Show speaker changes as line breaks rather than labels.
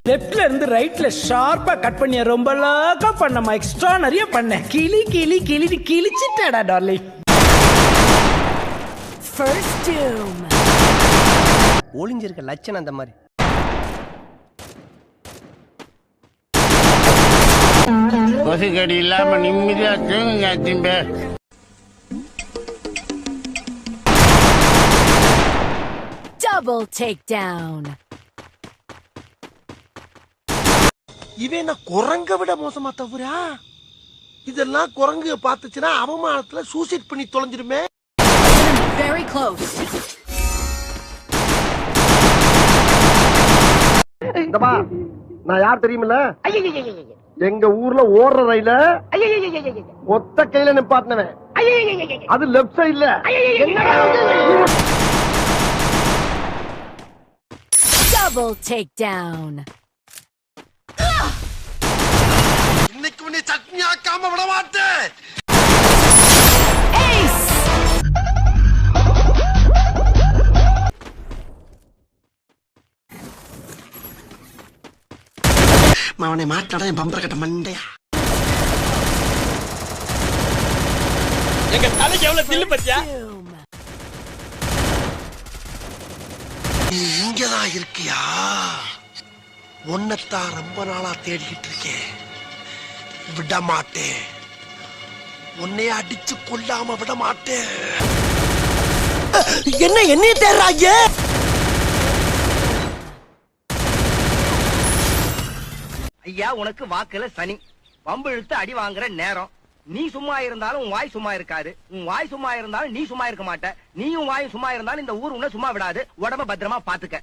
லெஃப்ட்ல இருந்து ரைட்ல ஷார்ப்பா கட் பண்ணிய ரொம்ப லாக்கா பண்ணமா எக்ஸ்ட்ரா நிறைய பண்ண கிளி கிளி கிளி கிழிச்சிட்டடா டார்லிங்.
First doom.
ஒளிஞ்சிருக்க லட்சணம் அந்த மாதிரி.
கொசுக்கடி இல்லாம நிம்மதியா தூங்குங்க திம்பே.
Double takedown.
இவன் குரங்க விட மோசமா தவிரா? இதெல்லாம் குரங்கு பார்த்துச்சுன்னா அவமானத்துல சூசைட் பண்ணி தொலைஞ்சிருமே.
Very close.
இந்தப்பா நான் யார் தெரியுமில்ல? எங்க ஊர்ல ஓடுற ரயில ஒத்த கையில நிப்பாட்டினவன். அது லெப்ட் சைடுல.
Double takedown.
இன்னைக்கு உன்னை சட்னி ஆக்காம விட மாட்டேன்.
Ace.
அவனை மாட்டாடா என் பம்பர கட்ட மண்டையா.
எங்க தலைக்கு எவ்வளவு தில்லு பத்தியா?
Doom.
நீ இங்கதான் இருக்கியா? உன்னைத்தான் ரொம்ப நாளா தேடிக்கிட்டு இருக்கேன். விட மாட்டேன். உன்னைய அடிச்சு கொல்லாம விட மாட்டேன். என்ன என்னைய தேடுறாங்க?
ஐயா உனக்கு வாக்குல சனி வம்பு இழுத்து அடி வாங்குற நேரம். நீ சும்மா இருந்தாலும் உன் வாய் சும்மா இருக்காது. உன் வாய் சும்மா இருந்தாலும் நீ சும்மா இருக்க மாட்ட. நீயும் வாயும் சும்மா இருந்தாலும் இந்த ஊர் உன்னை சும்மா விடாது. உடம்ப பத்திரமா பாத்துக்க.